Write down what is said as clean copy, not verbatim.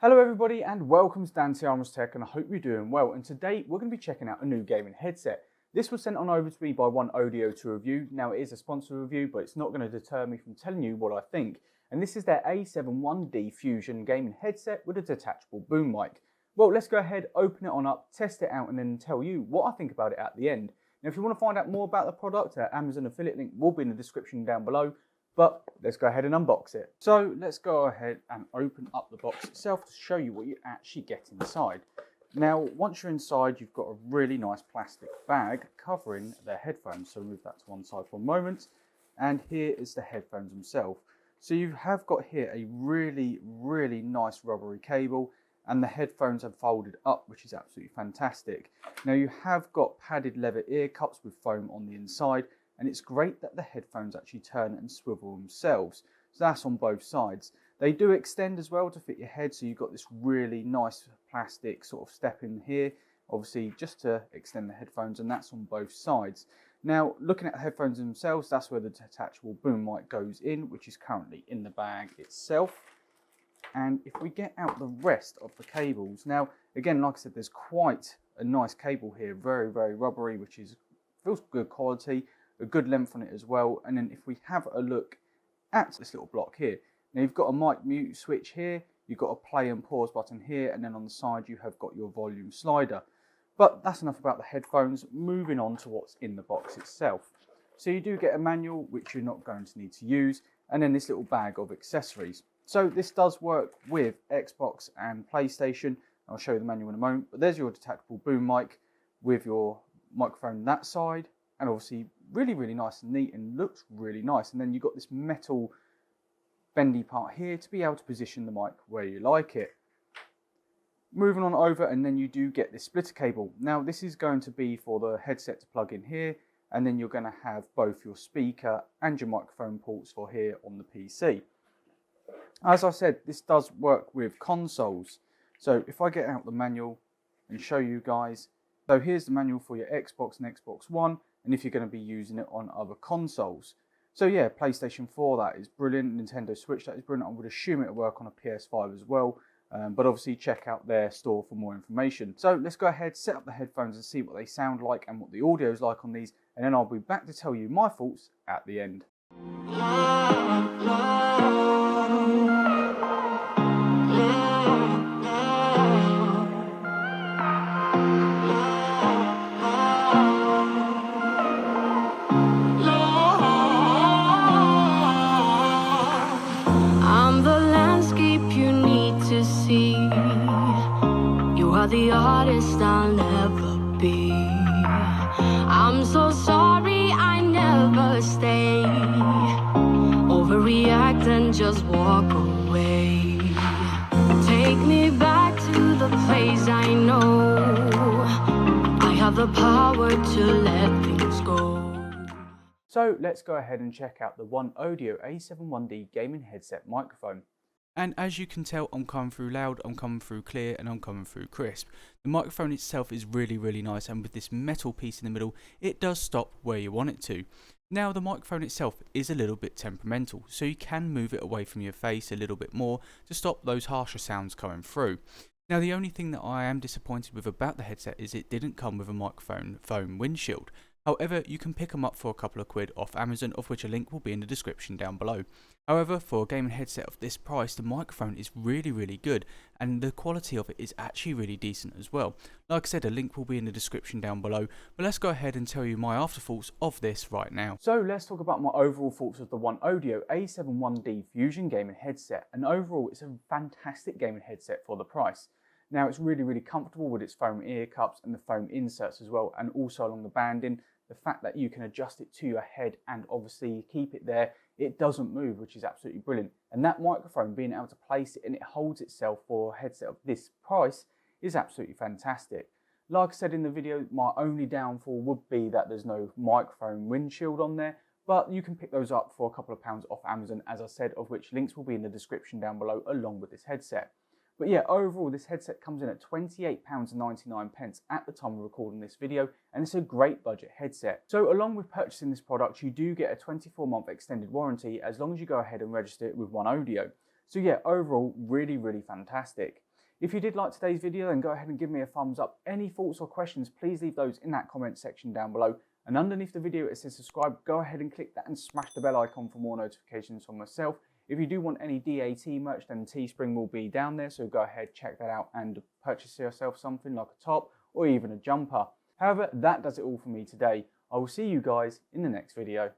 Hello everybody and welcome to Dan Armors Tech, and I hope you're doing well. And today we're going to be checking out a new gaming headset. This was sent on over to me by Oneodio to review. Now it is a sponsored review, but it's not going to deter me from telling you what I think. And this is their A71D Fusion gaming headset with a detachable boom mic. Well, let's go ahead, open it on up, test it out, and then tell you what I think about it at the end. Now if you want to find out more about the product, our Amazon affiliate link will be in the description down below. But let's go ahead and unbox it. So let's go ahead and open up the box itself to show you what you actually get inside. Now, once you're inside, you've got a really nice plastic bag covering the headphones. So move that to one side for a moment. And here is the headphones themselves. So you have got here a really nice rubbery cable, and the headphones are folded up, which is absolutely fantastic. Now you have got padded leather ear cups with foam on the inside. And it's great that the headphones actually turn and swivel themselves. So that's on both sides. They do extend as well to fit your head. So you've got this really nice plastic sort of step in here, obviously just to extend the headphones, and that's on both sides. Now, looking at the headphones themselves, that's where the detachable boom mic goes in, which is currently in the bag itself. And if we get out the rest of the cables, now, again, like I said, there's quite a nice cable here, very rubbery, which feels good quality. A good length on it as well. And then if we have a look at this little block here, now you've got a mic mute switch here, you've got a play and pause button here, and then on the side you have got your volume slider. But that's enough about the headphones. Moving on to what's in the box itself. So you do get a manual, which you're not going to need to use, and then this little bag of accessories. So this does work with Xbox and PlayStation. I'll show you the manual in a moment, but there's your detachable boom mic with your microphone on that side, and obviously really nice and neat and looks really nice. And then you've got this metal bendy part here to be able to position the mic where you like it. Moving on over, and then you do get this splitter cable. Now this is going to be for the headset to plug in here, and then you're going to have both your speaker and your microphone ports for here on the PC. As I said, this does work with consoles. So if I get out the manual and show you guys, so here's the manual for your Xbox and Xbox One, and if you're going to be using it on other consoles. So yeah, PlayStation 4, that is brilliant. Nintendo Switch, that is brilliant. I would assume it'll work on a PS5 as well. But obviously check out their store for more information. So let's go ahead, set up the headphones and see what they sound like and what the audio is like on these. And then I'll be back to tell you my thoughts at the end. The artist I'll never be. I'm so sorry I never stay. Overreact and just walk away. Take me back to the place I know. I have the power to let things go. So let's go ahead and check out the Oneodio A71D gaming headset microphone. And as you can tell, I'm coming through loud, I'm coming through clear, and I'm coming through crisp. The microphone itself is really nice, and with this metal piece in the middle, it does stop where you want it to. Now the microphone itself is a little bit temperamental, so you can move it away from your face a little bit more to stop those harsher sounds coming through. Now the only thing that I am disappointed with about the headset is it didn't come with a microphone foam windshield. However, you can pick them up for a couple of quid off Amazon, of which a link will be in the description down below. However, for a gaming headset of this price, the microphone is really good, and the quality of it is actually really decent as well. Like I said, a link will be in the description down below, but let's go ahead and tell you my afterthoughts of this right now. So let's talk about my overall thoughts of the Oneodio A71D Fusion gaming headset, and overall it's a fantastic gaming headset for the price. Now it's really comfortable with its foam ear cups and the foam inserts as well, and also along the banding. The fact that you can adjust it to your head and obviously keep it there, it doesn't move, which is absolutely brilliant. And that microphone, being able to place it and it holds itself for a headset of this price is absolutely fantastic. Like I said in the video, my only downfall would be that there's no microphone windshield on there, but you can pick those up for a couple of pounds off Amazon, as I said, of which links will be in the description down below along with this headset. But yeah, overall, this headset comes in at £28.99 at the time of recording this video, and it's a great budget headset. So along with purchasing this product, you do get a 24-month extended warranty as long as you go ahead and register it with Oneodio. So yeah, overall, really fantastic. If you did like today's video, then go ahead and give me a thumbs up. Any thoughts or questions, please leave those in that comment section down below. And underneath the video it says subscribe, go ahead and click that and smash the bell icon for more notifications from myself. If you do want any DAT merch, then Teespring will be down there, so go ahead, check that out and purchase yourself something like a top or even a jumper. However, that does it all for me today. I will see you guys in the next video.